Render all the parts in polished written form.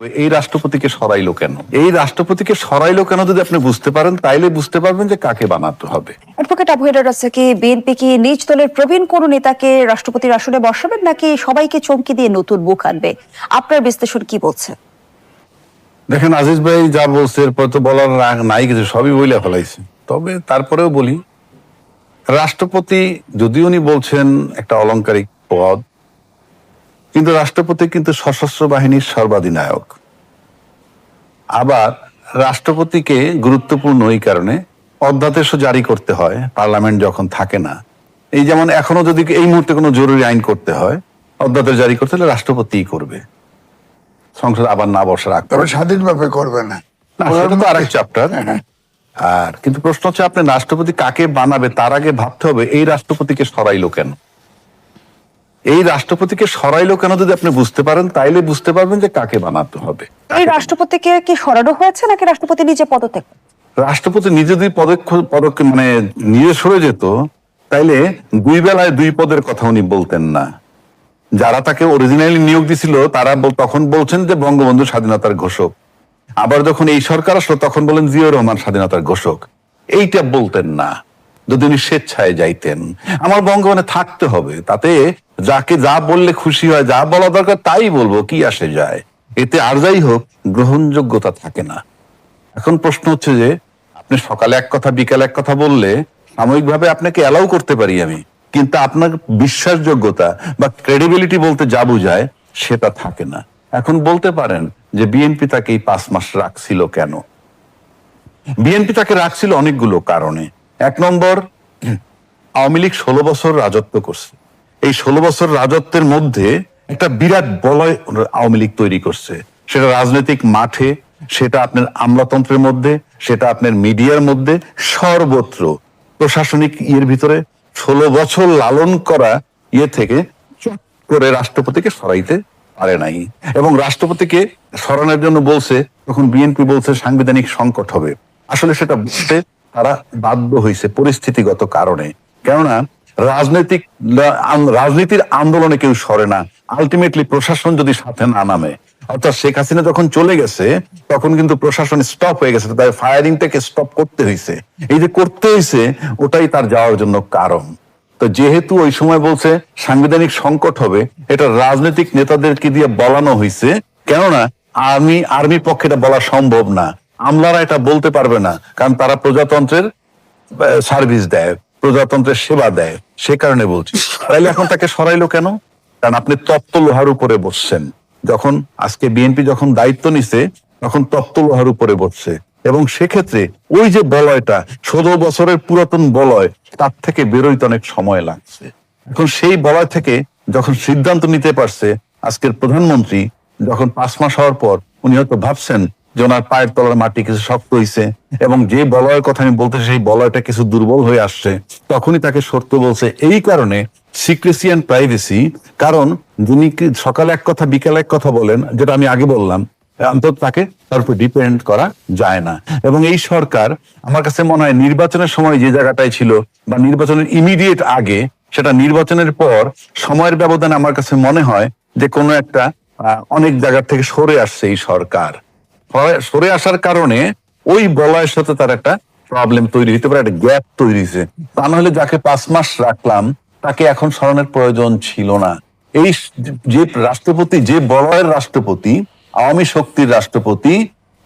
এই রাষ্ট্রপতিকে সরাইলো কেন? এই রাষ্ট্রপতিকে সরাইলো কেন যদি আপনি বুঝতে পারেন, তাইলে বুঝতে পারবেন যে কাকে বানাতে হবে। অ্যাডভোকেট আবু হেডার আছে কি বিএনপি কি নিজ দলের প্রবীণ কোন নেতাকে রাষ্ট্রপতির আসনে বসাবেন নাকি সবাইকে চমকি দিয়ে নতুন মুখ আনবে? আপনার বিশ্লেষণ কি বলছে? দেখেন আজিজ ভাই যা বলছে এরপর তো বলার নাই কিছু, সবই বইলে ফেলাইছে। তবে তারপরেও বলি, রাষ্ট্রপতি যদি উনি বলছেন একটা অলংকারিক পদ, কিন্তু রাষ্ট্রপতি কিন্তু সশস্ত্র বাহিনীর সর্বাধিনায়ক। আবার রাষ্ট্রপতিকে গুরুত্বপূর্ণ এই কারণে অধ্যাদেশও জারি করতে হয় পার্লামেন্ট যখন থাকে না। এই যেমন এখনো যদি এই মুহূর্তে কোনো জরুরি আইন করতে হয়, অধ্যাদেশ জারি করতে হলে রাষ্ট্রপতিই করবে, সংসদ আবার না বসার আগ। তবে স্বাধীনভাবে করবে না, সেটা তো আরেক চ্যাপ্টার। আর কিন্তু প্রশ্ন হচ্ছে আপনি রাষ্ট্রপতি কাকে বানাবে তার আগে ভাবতে হবে এই রাষ্ট্রপতিকে সরাইলো কেন। এই রাষ্ট্রপতিকে সরাইলো কেন যদি আপনি বুঝতে পারেন, তাইলে বুঝতে পারবেন যে কাকে বানাতে হবে। এই রাষ্ট্রপতিকে কি সরানো হয়েছে নাকি রাষ্ট্রপতি নিজে পদত্যাগ? রাষ্ট্রপতি নিজে যদি পদক্ষেপ মানে নিজে সরে যেত, তাইলে দুই বেলায় দুই পদের কথা উনি বলতেন না। যারা তাকে অরিজিনালি নিয়োগ দিছিল তারা তখন বলছেন যে বঙ্গবন্ধু স্বাধীনতার ঘোষক, আবার যখন এই সরকার আসলো তখন বলেন জিয়াউর রহমান স্বাধীনতার ঘোষক। এইটা বলতেন না যদি উনি স্বেচ্ছায় যাইতেন। আমার বঙ্গবন্ধে থাকতে হবে, তাতে যাকে যা বললে খুশি হয়, যা বলা দরকার তাই বলবো, কি আসে যায়, এতে আর যাই হোক গ্রহণযোগ্যতা থাকে না। এখন প্রশ্ন হচ্ছে যে আপনি সকালে এক কথা বিকালে এক কথা বললে সাময়িকভাবে আপনাকে অ্যালাউ করতে পারি আমি, কিন্তু আপনার বিশ্বাসযোগ্যতা বা ক্রেডিবিলিটি বলতে যা বোঝায় সেটা থাকে না। এখন বলতে পারেন যে বিএনপি তাকে এই 5 মাস রাখছিল কেন? বিএনপি তাকে রাখছিল অনেকগুলো কারণে। এক নম্বর, আওয়ামী লীগ 16 বছর রাজত্ব করছে। এই 16 বছর রাজত্বের মধ্যে একটা বিরাট বলয় আওয়ামী লীগ তৈরি করছে, সেটা রাজনৈতিক মাঠে, সেটা আপনার আমলাতন্ত্রের মধ্যে, সেটা আপনার মিডিয়ার মধ্যে, সর্বত্র প্রশাসনিক ইয়ের ভিতরে 16 বছর লালন করা ইয়ে থেকে চট করে রাষ্ট্রপতিকে সরাইতে পারে নাই। এবং রাষ্ট্রপতিকে সরানোর জন্য বলছে, তখন বিএনপি বলছে সাংবিধানিক সংকট হবে। আসলে সেটা বুঝতে তারা বাধ্য হয়েছে পরিস্থিতিগত কারণে। কেননা রাজনীতির আন্দোলনে কেউ সরে না, আলটিমেটলি প্রশাসন যদি সাথে না নামে। অর্থাৎ শেখ হাসিনা যখন চলে গেছে তখন কিন্তু প্রশাসন স্টপ হয়ে গেছে, তাই ফায়ারিংটাকে স্টপ করতে হয়েছে। এই যে করতে হয়েছে ওটাই তার যাওয়ার জন্য কারণ। তো যেহেতু ওই সময় বলছে সাংবিধানিক সংকট হবে, এটা রাজনৈতিক নেতাদেরকে দিয়ে বলানো হয়েছে। কেননা আর্মির পক্ষে এটা বলা সম্ভব না, আমলারা এটা বলতে পারবে না, কারণ তারা প্রজাতন্ত্রের সার্ভিস দেয়, প্রজাতন্ত্রের সেবা দেয়, সে কারণে বলছি। তাইলে এখন তাকে সরাইলো কেন? কারণ আপনি তপ্ত লোহার উপরে বসছেন। যখন আজকে বিএনপি যখন দায়িত্ব নিছে তখন তপ্ত লোহার উপরে বসছে, এবং সেক্ষেত্রে ওই যে বলয়টা 16 বছরের পুরাতন বলয়, তার থেকে বেরোইতে অনেক সময় লাগছে। এখন সেই বলয় থেকে যখন সিদ্ধান্ত নিতে পারছে আজকের প্রধানমন্ত্রী, যখন 5 মাস হওয়ার পর উনি হয়তো ভাবছেন যে ওনার পায়ের তলার মাটি কিছু শক্ত হয়েছে এবং যে বলয়ের কথা আমি বলতে সেই বলয়টা কিছু দুর্বল হয়ে আসছে, তখনই তাকে সত্য বলছে। এই কারণে সিক্রেসি অ্যান্ড প্রাইভেসি, কারণ যিনি সকালে এক কথা বিকালে এক কথা বলেন, যেটা আমি আগে বললাম, অন্তত তাকে তার উপর ডিপেন্ড করা যায় না। এবং এই সরকার আমার কাছে মনে হয় নির্বাচনের সময় যে জায়গাটায় ছিল বা নির্বাচনের ইমিডিয়েট আগে, সেটা নির্বাচনের পর সময়ের ব্যবধানে আমার কাছে মনে হয় যে কোনো একটা অনেক জায়গা থেকে সরে আসছে এই সরকার। সরে আসার কারণে ওই বলয়ের সাথে তার একটা প্রবলেম তৈরি হতে পারে, একটা গ্যাপ তৈরি হয়েছে। তা নাহলে যাকে 5 মাস রাখলাম তাকে এখন সরানোর প্রয়োজন ছিল না। এই যে রাষ্ট্রপতি, যে বলয়ের রাষ্ট্রপতি, আওয়ামী শক্তির রাষ্ট্রপতি,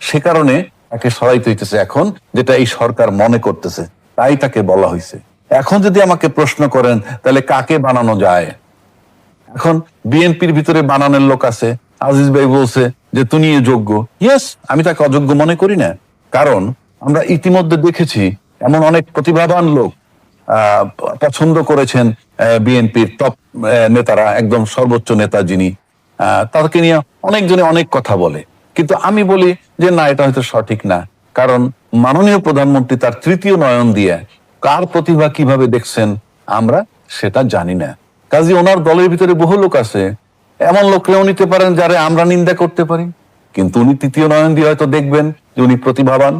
সে কারণে তাকে সরাইতে হইতেছে এখন, যেটা এই সরকার মনে করতেছে, তাই তাকে বলা হয়েছে। এখন যদি আমাকে প্রশ্ন করেন তাহলে কাকে বানানো যায়, এখন বিএনপির ভিতরে বানানোর লোক আছে। আজিজ ভাই বলছে যে তুমি যোগ্য। ইয়েস, আমি তাকে অযোগ্য মনে করি না, কারণ আমরা ইতিমধ্যে দেখেছি এমন অনেক প্রতিভাবান লোক পছন্দ করেছেন বিএনপির টপ নেতারা, একদম সর্বোচ্চ নেতা যিনি, তাকে নিয়ে অনেকজনে অনেক কথা বলে। কিন্তু আমি বলি যে না, এটা হয়তো সঠিক না, কারণ মাননীয় প্রধানমন্ত্রী তার তৃতীয় নয়ন দিয়ে কার প্রতিভা কিভাবে দেখছেন আমরা সেটা জানি না। কাজী ওনার দলের ভিতরে বহু লোক আছে, এমন লোকরাও নিতে পারেন যারা আমরা নিন্দা করতে পারি, কিন্তু উনি তৃতীয় নয়ন দিয়ে হয়তো দেখবেন যে উনি প্রতিভাবান।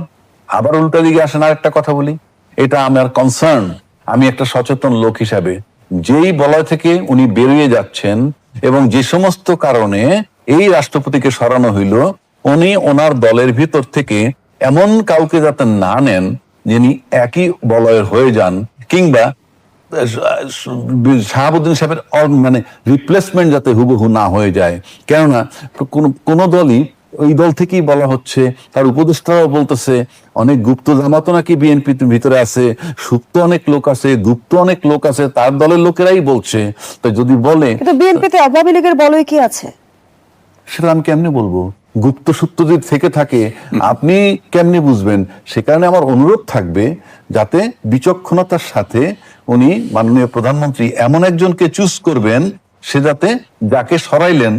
আবার উল্টা দিকে আসেন, আর একটা কথা বলি, এটা আমার কনসার্ন। আমি একটা সচেতন লোক হিসাবে যেই বলয় থেকে উনি বেরিয়ে যাচ্ছেন এবং যে সমস্ত কারণে এই রাষ্ট্রপতিকে সরানো হইল উনি ওনার দলের ভিতর থেকে এমন কাউকে যাতে না নেন যিনি একই বলয়ের হয়ে যান, কিংবা শাহাবুদ্দিন সাহেবের মানে রিপ্লেসমেন্ট যাতে হুবহু না হয়ে যায়। কেননা কোন দলই, ওই দল থেকেই বলা হচ্ছে, তার উপদেষ্টারাও বলতেছে অনেক গুপ্ত জামাতো নাকি বিএনপি ভিতরে আছে, সুপ্ত অনেক লোক আছে, গুপ্ত অনেক লোক আছে, তার দলের লোকেরাই বলছে। তো যদি বলে কিন্তু বিএনপিতে আওয়ামী লীগের বলয় কি আছে, সেটা আমি কেমনে বলবো? গুপ্ত সূত্র যদি থেকে থাকে আপনি কেমনে বুঝবেন? সে কারণে আমার অনুরোধ থাকবে যাতে বিচক্ষণতার সাথে উনি মাননীয় প্রধানমন্ত্রী এমন একজনকে চুজ করবেন, সে যাতে যাকে সরাইলেন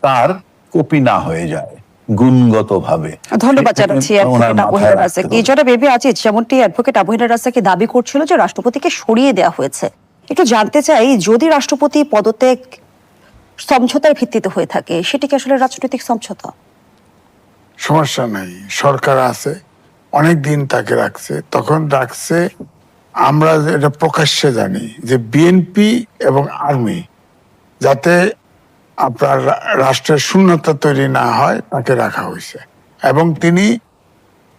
তার কপি না হয়ে যায় গুণগত ভাবে। ধন্যবাদ জানাচ্ছি অ্যাডভোকেট আবু হেনা রাজাকে। যারা বেবি আজিজ, যেমনটি অ্যাডভোকেট আবু হেনা রাজাকে দাবি করছিল যে রাষ্ট্রপতিকে সরিয়ে দেওয়া হয়েছে, একটু জানতে চাই যদি রাষ্ট্রপতি পদত্যাগ সমঝোতার ভিত্তিতে হয়ে থাকে সেটি কি আসলে রাজনৈতিক সমঝোতা? সমস্যা নাই, সরকার আছে, অনেক দিন তাকে রাখছে, তখন রাখছে। আমরা এটা প্রকাশ্যে জানি যে বিএনপি এবং আর্মি যাতে আপনার রাষ্ট্রের শূন্যতা তৈরি না হয় তাকে রাখা হয়েছে, এবং তিনি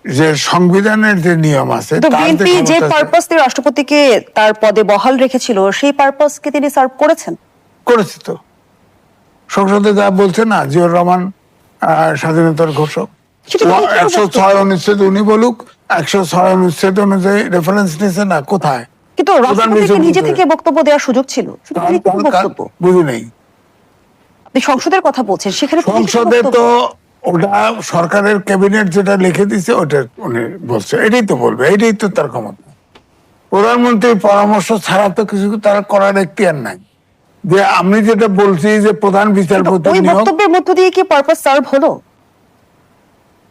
যে সংবিধানের যে নিয়ম আছে তো বিএনপি যে পারপাস দিয়ে রাষ্ট্রপতিকে তার পদে বহাল রেখেছিল সেই পারপাসকে তিনি সার্ভ করেছেন। করেছে তো, সংসদে যা বলছে না, জিয়াউর রহমান স্বাধীনতার ঘোষক, 106 অনুচ্ছেদ উনি বলুক, 106 অনুচ্ছেদ অনুযায়ী রেফারেন্স নিছে না, কোথায়? কিন্তু রাষ্ট্রপতিকে নিজে থেকে বক্তব্য দেওয়ার সুযোগ ছিল, বুঝি নেই। আপনি সংসদের কথা বলছেন, সেখানে সংসদে তো ওটা সরকারের ক্যাবিনেট যেটা লিখে দিছে ওটা উনি বলছে, এটাই তো বলবে, এটাই তো তার ক্ষমতা। প্রধানমন্ত্রীর পরামর্শ ছাড়া তো কিছু তারা করার এখতিয়ার নাই। যে আমি যেটা বলছি যে প্রধান বিচারপতি ওই বক্তব্যের মধ্য দিয়ে কি পারপাস সার্ভ হলো?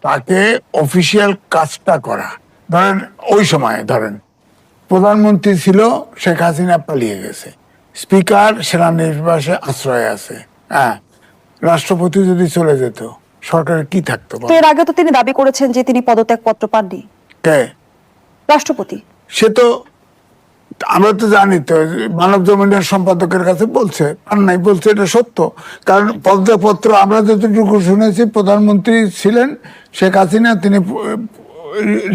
তাকে অফিসিয়াল কাজটা করা, ধরেন ওই সময় ধরেন প্রধানমন্ত্রী ছিল, শেখ হাসিনা পালিয়ে গেছে, স্পিকার সেনানিবাসে আশ্রয় আছে, হ্যাঁ, রাষ্ট্রপতি যদি চলে যেত সরকারের কি থাকতো? তো এর আগে তো তিনি দাবি করেছেন যে তিনি পদত্যাগ পত্র পাননি। কে? রাষ্ট্রপতি। সে তো আমরা তো জানি তো, মানব জমিনের সম্পাদকের কাছে বলছে, আর নাই বলছে, এটা সত্য। কারণ পদত্যাগপত্র আমরা যতটুকু শুনেছি, প্রধানমন্ত্রী ছিলেন শেখ হাসিনা, তিনি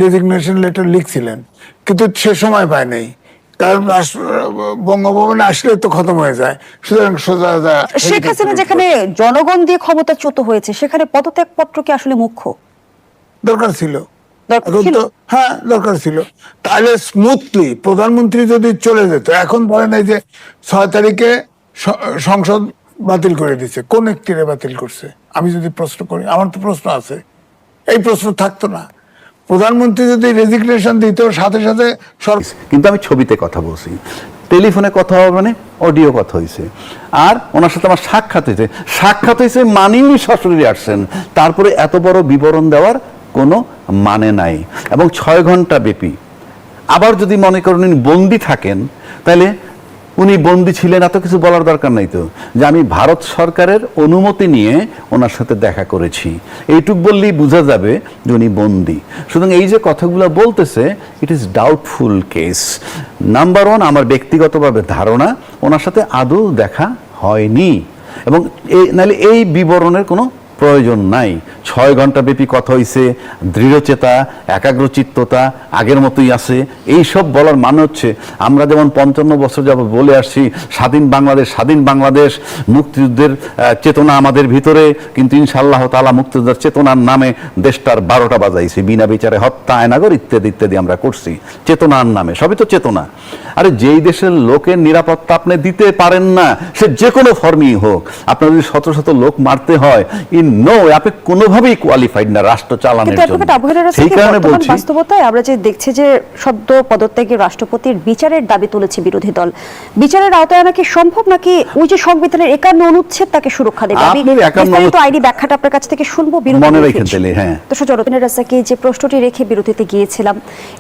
রেজিগনেশন লেটার লিখছিলেন, কিন্তু সে সময় পায় নাই, কারণ বঙ্গভবনে আসলে তো খতম হয়ে যায়। সুতরাং সোজা শেখ হাসিনা যেখানে জনগণ দিয়ে ক্ষমতাচ্যুত হয়েছে সেখানে পদত্যাগ পত্র কি আসলে মুখ্য? দরকার ছিল, হ্যাঁ দরকার ছিল। তাহলে স্মুথলি প্রধানমন্ত্রী যদি চলে যেত, এখন ধরেন এই যে 6 তারিখে সংসদ বাতিল করে দিচ্ছে, কোন একটিরে বাতিল করছে? আমি যদি প্রশ্ন করি, আমার তো প্রশ্ন আছে, এই প্রশ্ন থাকতো না। প্রধানমন্ত্রী যদি রেজিগনেশন দিত সাথে সাথে। কিন্তু আমি ছবিতে কথা বলছি, টেলিফোনে কথা হবে মানে অডিও কথা হয়েছে, আর ওনার সাথে আমার সাক্ষাৎ হয়েছে মানে উনি সশরীরে আসছেন, তারপরে এত বড় বিবরণ দেওয়ার কোনো মানে নাই। এবং 6 ঘন্টা ব্যাপী। আবার যদি মনে করেন উনি বন্দি থাকেন, তাহলে উনি বন্দি ছিলেন, এত কিছু বলার দরকার নাই তো, যে আমি ভারত সরকারের অনুমতি নিয়ে ওনার সাথে দেখা করেছি, এইটুক বললেই বোঝা যাবে যে উনি বন্দি। সুতরাং এই যে কথাগুলো বলতেছে, it is doubtful case. Number 1, আমার ব্যক্তিগতভাবে ধারণা ওনার সাথে আদৌ দেখা হয়নি, এবং নাহলে এই বিবরণের কোনো প্রয়োজন নাই। 6 ঘন্টা ব্যাপী কথা হইছে, দৃঢ়চেতা, একাগ্রচিত্ততা আগের মতোই আছে। এই সব বলার মানে হচ্ছে আমরা যেমন 55 বছর যাবত বলে আসছি স্বাধীন বাংলাদেশ, মুক্তিযুদ্ধের চেতনা আমাদের ভিতরে, কিন্তু ইনশাআল্লাহ তাআলা মুক্তিযুদ্ধের চেতনার নামে দেশটার 12টা বাজাইছি, বিনা বিচারে হত্যা, আয়নাগর ইত্যাদি ইত্যাদি আমরা করছি চেতনার নামে। সবই তো চেতনা। আরে যেই দেশের লোকের নিরাপত্তা আপনি দিতে পারেন না, সে যে কোনো ফর্মই হোক, আপনার যদি শত শত লোক মারতে হয়, আপনি কোনোভাবেই কোয়ালিফাইড না রাষ্ট্র চালানোর জন্য। সেই কারণে বলছি, বাস্তবতায় আমরা যে দেখছি যে সদ্য পদত্যাগী রাষ্ট্রপতির বিচারের দাবি তুলেছে বিরোধী দল। বিচারের আওতায় আনা কি সম্ভব, নাকি ওই যে সংবিধানের 51 অনুচ্ছেদ তাকে সুরক্ষা দেবে? আমি বিস্তারিত আইনি ব্যাখ্যাটা আপনার কাছ থেকে শুনবো। মনে রেখে দিলে, হ্যাঁ। তো জনগণ রাজাকে যে প্রশ্নটি রেখে বিরোধীতে গিয়েছিলাম,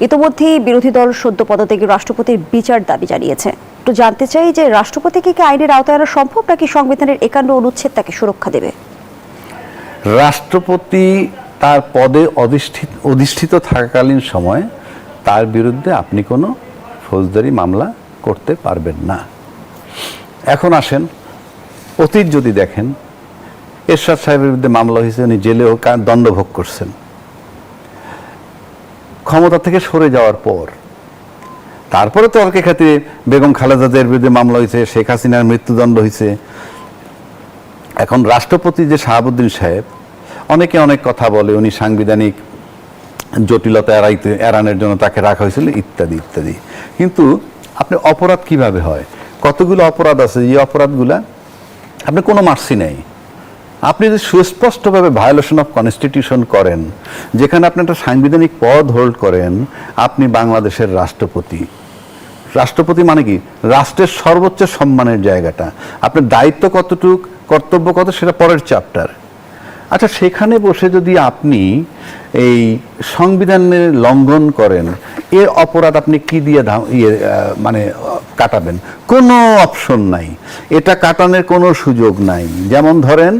ইতিমধ্যেই বিরোধী দল সদ্য পদত্যাগী রাষ্ট্রপতির বিচার দাবি জানিয়েছে। তো জানতে চাই যে রাষ্ট্রপতিকে কি আইনের আওতায় আনা সম্ভব, নাকি সংবিধানের 51 অনুচ্ছেদ তাকে সুরক্ষা দেবে? রাষ্ট্রপতি তার পদে অধিষ্ঠিত থাকাকালীন সময় তার বিরুদ্ধে আপনি কোনো ফৌজদারি মামলা করতে পারবেন না। এখন আসেন, অতীত যদি দেখেন, এরশাদ সাহেবের বিরুদ্ধে মামলা হয়েছে, উনি জেলেও দণ্ড ভোগ করছেন। ক্ষমতা থেকে সরে যাওয়ার পর তারপরে তর্কে খাতিরে বেগম খালেদা জিয়ার বিরুদ্ধে মামলা হয়েছে, শেখ হাসিনার মৃত্যুদণ্ড হয়েছে। এখন রাষ্ট্রপতি যে শাহাবুদ্দিন সাহেব, অনেকে অনেক কথা বলে উনি সাংবিধানিক জটিলতা এড়ানোর জন্য তাকে রাখা হয়েছিল ইত্যাদি ইত্যাদি। কিন্তু আপনি অপরাধ কিভাবে হয়, কতগুলো অপরাধ আছে, যে অপরাধগুলা আপনি কোনো মার্সি নেই। আপনি যদি সুস্পষ্টভাবে ভায়োলেশন অফ কনস্টিটিউশন করেন, যেখানে আপনি একটা সাংবিধানিক পদ হোল্ড করেন, আপনি বাংলাদেশের রাষ্ট্রপতি। রাষ্ট্রপতি মানে কি? রাষ্ট্রের সর্বোচ্চ সম্মানের জায়গাটা। আপনার দায়িত্ব কতটুক, কর্তব্য কত, সেটা পরের চ্যাপ্টার। আচ্ছা, সেখানে বসে যদি আপনি এই সংবিধানের লঙ্ঘন করেন, এর অপরাধ আপনি কি দিয়ে মানে কাটাবেন? কোনো অপশন নাই, এটা কাটানোর কোনো সুযোগ নাই। যেমন ধরেন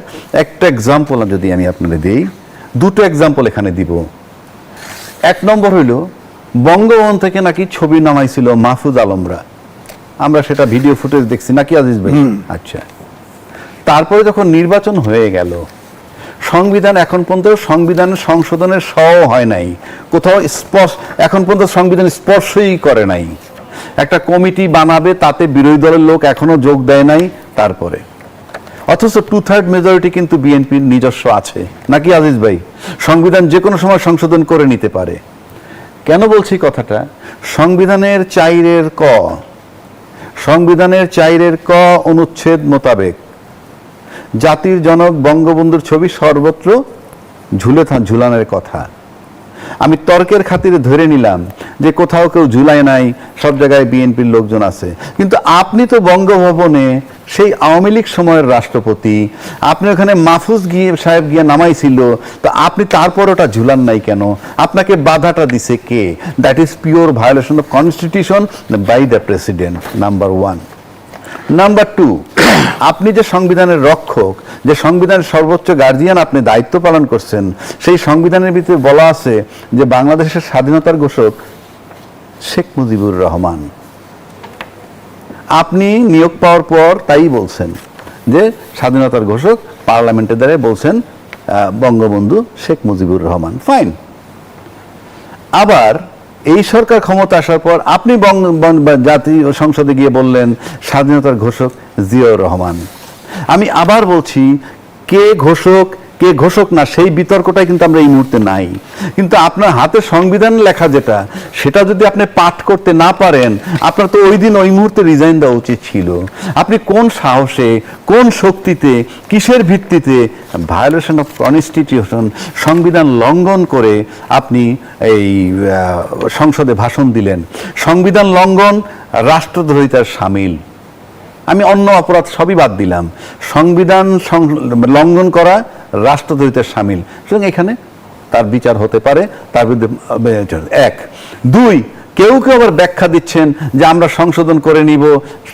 একটা এক্সাম্পল যদি আমি আপনাদের দিই, দুটো এক্সাম্পল এখানে দিব। এক নম্বর হইল, বঙ্গভবন থেকে নাকি ছবি নামাইছিল মাহফুজ আলমরা, আমরা সেটা ভিডিও ফুটেজ দেখছি নাকি আজিজ ভাই? আচ্ছা, তারপরে যখন নির্বাচন হয়ে গেল, সংবিধান এখন পর্যন্ত সংবিধানের সংশোধনের হয় নাই, কোথাও স্পর্শ, এখন পর্যন্ত সংবিধান স্পর্শই করে নাই। একটা কমিটি বানাবে, তাতে বিরোধী দলের লোক এখনো যোগ দেয় নাই। তারপরে অথচ 2/3 মেজরিটি কিন্তু বিএনপির নিজস্ব আছে নাকি আজিজ ভাই? সংবিধান যে কোনো সময় সংশোধন করে নিতে পারে। কেন বলছি কথাটা? সংবিধানের 4 ক অনুচ্ছেদ মোতাবেক জাতির জনক বঙ্গবন্ধুর ছবি সর্বত্র ঝুলানোর কথা। আমি তর্কের খাতিরে ধরে নিলাম যে কোথাও কেউ ঝুলায় নাই, সব জায়গায় বিএনপির লোকজন আছে। কিন্তু আপনি তো বঙ্গভবনে সেই আওয়ামী লীগ সময়ের রাষ্ট্রপতি, আপনি ওখানে মাহফুজ সাহেব গিয়ে নামাইছিল, তো আপনি তারপর ওটা ঝুলান নাই কেন? আপনাকে বাধাটা দিছে কে? That is pure violation of constitution by the president, number 1। Number 2, আপনি যে সংবিধানের রক্ষক, যে সংবিধানের সর্বোচ্চ গার্জিয়ান, আপনি দায়িত্ব পালন করছেন, সেই সংবিধানের ভিতরে বলা আছে যে বাংলাদেশের স্বাধীনতার ঘোষক শেখ মুজিবুর রহমান। আপনি নিয়োগ পাওয়ার পর তাই বলছেন যে স্বাধীনতার ঘোষক, পার্লামেন্টের দ্বারা বলছেন বঙ্গবন্ধু শেখ মুজিবুর রহমান, ফাইন। আবার এই সরকার ক্ষমতা আসার পর আপনি জাতীয় সংসদে গিয়ে বললেন স্বাধীনতার ঘোষক জিয়াউর রহমান। আমি আবার বলছি, কে ঘোষক না, সেই বিতর্কটাই কিন্তু আমরা এই মুহূর্তে নাই। কিন্তু আপনার হাতে সংবিধান লেখা যেটা, সেটা যদি আপনি পাঠ করতে না পারেন, আপনার তো ওই দিন ওই মুহূর্তে রিজাইন দেওয়া উচিত ছিল। আপনি কোন সাহসে, কোন শক্তিতে, কিসের ভিত্তিতে ভায়োলেশন অফ কনস্টিটিউশন, সংবিধান লঙ্ঘন করে আপনি এই সংসদে ভাষণ দিলেন? সংবিধান লঙ্ঘন রাষ্ট্রদ্রোহিতার শামিল। আমি অন্য অপরাধ সবই বাদ দিলাম, সংবিধান লঙ্ঘন করা রাষ্ট্রদ্রোহিতার শামিল। সুতরাং এখানে তার বিচার হতে পারে, তার বিরুদ্ধে 1। 2, কেউ আবার ব্যাখ্যা দিচ্ছেন যে আমরা সংশোধন করে নিব,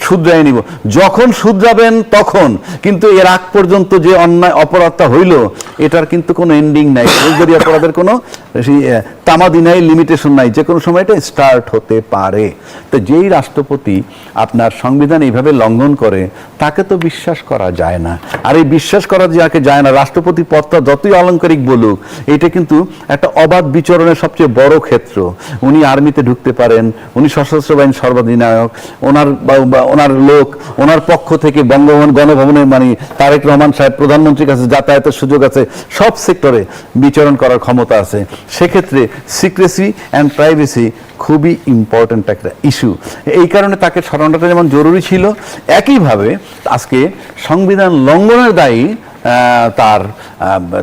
শুধরাই নিব। যখন শুধরাবেন তখন, কিন্তু এর আগ পর্যন্ত যে অন্যায় অপরাধটা হইল, এটার কিন্তু কোনো এন্ডিং নাই। ফৌজদারি অপরাধের কোনো তামাদি নাই, লিমিটেশন নাই, যে কোনো সময় এটা স্টার্ট হতে পারে। তো যেই রাষ্ট্রপতি আপনার সংবিধান এইভাবে লঙ্ঘন করে, তাকে তো বিশ্বাস করা যায় না। আর এই বিশ্বাস করা যাকে যায় না, রাষ্ট্রপতি পদটা যতই অলংকারিক বলুক, এটা কিন্তু একটা অবাধ বিচরণের সবচেয়ে বড় ক্ষেত্র। উনি আর্মিতে ঢুকতে পারেন, উনি সশস্ত্র বাহিনীর সর্বাধিনায়ক, ওনার লোক, ওনার পক্ষ থেকে বঙ্গভবন, গণভবনে মানে তারেক রহমান সাহেব প্রধানমন্ত্রীর কাছে যাতায়াতের সুযোগ আছে, সব সেক্টরে বিচরণ করার ক্ষমতা আছে। সেক্ষেত্রে সিক্রেসি অ্যান্ড প্রাইভেসি খুবই ইম্পর্ট্যান্ট একটা ইস্যু। এই কারণে তাকে সরানোটা যেমন জরুরি ছিল, একইভাবে আজকে সংবিধান লঙ্ঘনের দায়ী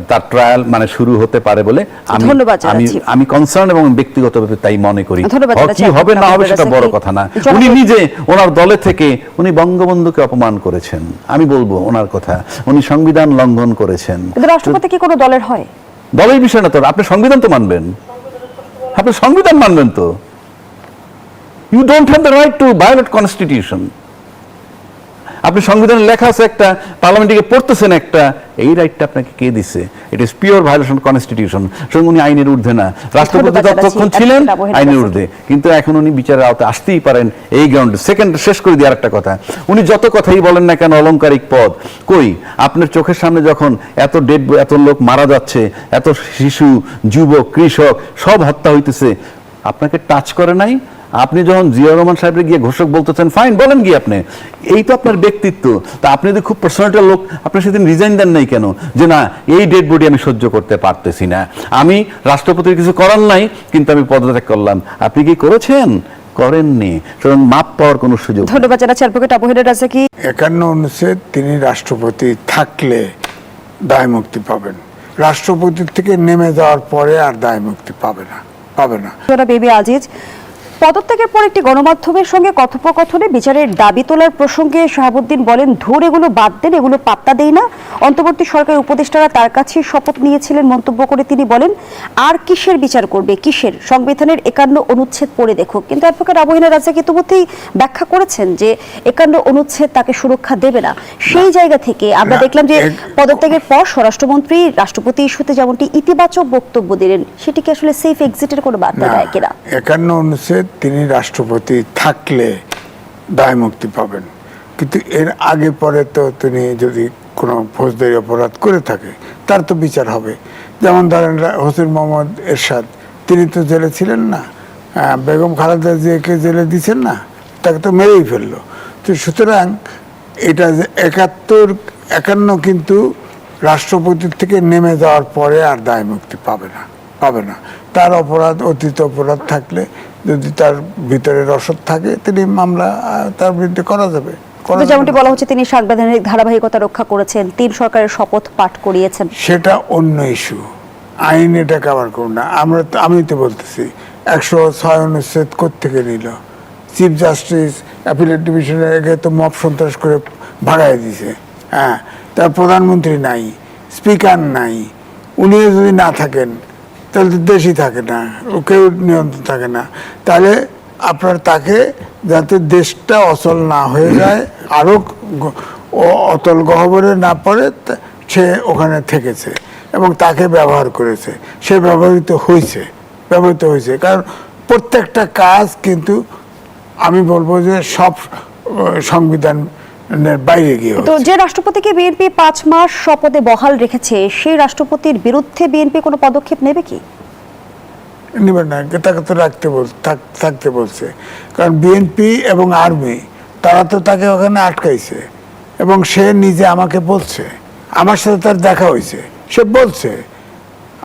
তার ট্রায়াল মানে শুরু হতে পারে বলে আমি কনসার্ন এবং ব্যক্তিগতভাবে তাই মনে করি। কি হবে না হবে সেটা বড় কথা না। উনি নিজে ওনার দলে থেকে উনি বঙ্গবন্ধুকে অপমান করেছেন, আমি বলবো ওনার কথা, উনি সংবিধান লঙ্ঘন করেছেন। রাষ্ট্রপতি কি কোনো দলের হয়? দলের বিষয় না তো, আপনি সংবিধান তো মানবেন, আপনি সংবিধান মানবেন তো। You don't have the right to violate constitution. আপনি সংবিধানে লেখা আছে একটা, পার্লামেন্টে পড়তেছেন একটা, এই রাইটটা আপনাকে কে দিছে? It is pure violation constitution. সুতরাং উনি আইনের ঊর্ধ্বে না, রাষ্ট্রপতি ততক্ষণ ছিলেন আইনের ঊর্ধ্বে, কিন্তু এখন উনি বিচারের আওতায় আসতেই পারেন এই গ্রাউন্ডে। সেকেন্ড, শেষ করে দিয়ে আরেকটা কথা, উনি যত কথাই বলেন না কেন অলংকারিক পদ, কই আপনার চোখের সামনে যখন এত লোক মারা যাচ্ছে, এত শিশু, যুবক, কৃষক সব হত্যা হইতেছে, আপনাকে টাচ করে নাই? আপনি যখন জিয়াউর রহমান সাহেবের গিয়ে ঘোষক বলতেছেন, ফাইন, বলেন গিয়ে আপনি, এই তো আপনার ব্যক্তিত্ব। তা আপনি যদি খুব পার্সোনাল লোক, আপনি সেদিন রিজাইন দেন নাই কেন? যে না, এই ডেড বডি আমি সহ্য করতে পারতেছি না, আমি রাষ্ট্রপতির কিছু করার নাই, কিন্তু আমি পদত্যাগ করলাম। আপনি কি করেছেন? করেননি। সুতরাং মাপ পাওয়ার কোনো সুযোগ। ধন্যবাদ জানাচ্ছি অ্যাডভোকেট আবু হেনা রাজাকি। 51 অনুচ্ছেদ, তিনি রাষ্ট্রপতি থাকলে দায় মুক্তি পাবেন, রাষ্ট্রপতির থেকে নেমে যাওয়ার পরে আর দায় মুক্তি পাবে না। বেবি আজিজ, পদত্যাগের পর একটি গণমাধ্যমের সঙ্গে কথোপকথনে বিচারের দাবি তোলার প্রসঙ্গে শাহাবুদ্দিন বলেন, ধুর এগুলো বাদ দেন, এগুলো পাত্তা দেই না। অন্তর্বর্তী সরকারের উপদেষ্টারা তার কাছে শপথ নিয়েছিলেন মন্তব্য করে তিনি বলেন, আর কিসের বিচার করবে, কিসের? সংবিধানের 51 অনুচ্ছেদ পড়ে দেখো। কিন্তু অ্যাডভোকেট আবু হেনা রাজাকি ইতিমধ্যেই ব্যাখ্যা করেছেন যে 51 অনুচ্ছেদ তাকে সুরক্ষা দেবে না। সেই জায়গা থেকে আমরা দেখলাম যে পদত্যাগের পর স্বরাষ্ট্রমন্ত্রী রাষ্ট্রপতি ইস্যুতে যেমনটি ইতিবাচক বক্তব্য দিলেন, সেটি কি আসলে সেফ এক্সিটের কোনো বার্তা দেয় কিনা? 51 অনুচ্ছেদ, তিনি রাষ্ট্রপতি থাকলে দায় মুক্তি পাবেন, কিন্তু এর আগে পরে তো তিনি যদি কোনো ফৌজদারি অপরাধ করে থাকে তার তো বিচার হবে। যেমন ধরেন হোসেন মোহাম্মদ এরশাদ, তিনি তো জেলে ছিলেন না, বেগম খালেদা জিয়াকে জেলে দিচ্ছেন না, তাকে তো মেরেই ফেললো। তো সুতরাং এটা যে 51 কিন্তু রাষ্ট্রপতির থেকে নেমে যাওয়ার পরে আর দায় মুক্তি পাবে না। তার অপরাধ, অতীত অপরাধ থাকলে, যদি তার ভিতরে রসদ থাকে, তিনি মামলা তার বিরুদ্ধে করা যাবে। যেমনটি বলা হচ্ছে, তিনি সাংবিধানিক ধারাবাহিকতা রক্ষা করেছেন, 3 সরকারের শপথ পাঠ করিয়েছেন। সেটা অন্য ইস্যু, আইন এটা কভার করুন না। আমি তো বলতেছি 106 অনুচ্ছেদ কোত্থেকে নিল? চিফ জাস্টিস অ্যাপিলেট ডিভিশনের আগে তো মব সন্ত্রাস করে ভাগায় দিছে। হ্যাঁ, তার প্রধানমন্ত্রী নাই, স্পিকার নাই, উনিও যদি না থাকেন তাহলে তো দেশই থাকে না, কেউ নিয়ন্ত্রণ থাকে না। তাহলে আপনার তাকে, যাতে দেশটা অচল না হয়ে যায়, আরো অতল গহ্বরে না পড়ে, সে ওখানে থেকেছে এবং তাকে ব্যবহার করেছে, সে ব্যবহৃত হয়েছে। কারণ প্রত্যেকটা কাজ কিন্তু আমি বলবো যে সব সংবিধানের বাইরে গিয়ে। তো যে রাষ্ট্রপতিকে বিএনপি 5 মাস শপথে বহাল রেখেছে, সেই রাষ্ট্রপতির বিরুদ্ধে বিএনপি কোনো পদক্ষেপ নেবে কি? নেবে না, তাকে তো থাকতে বলছে। কারণ বিএনপি এবং আর্মি তারা তো তাকে ওখানে আটকাইছে, এবং সে নিজে আমাকে বলছে, আমার সাথে তার দেখা হয়েছে, সে বলছে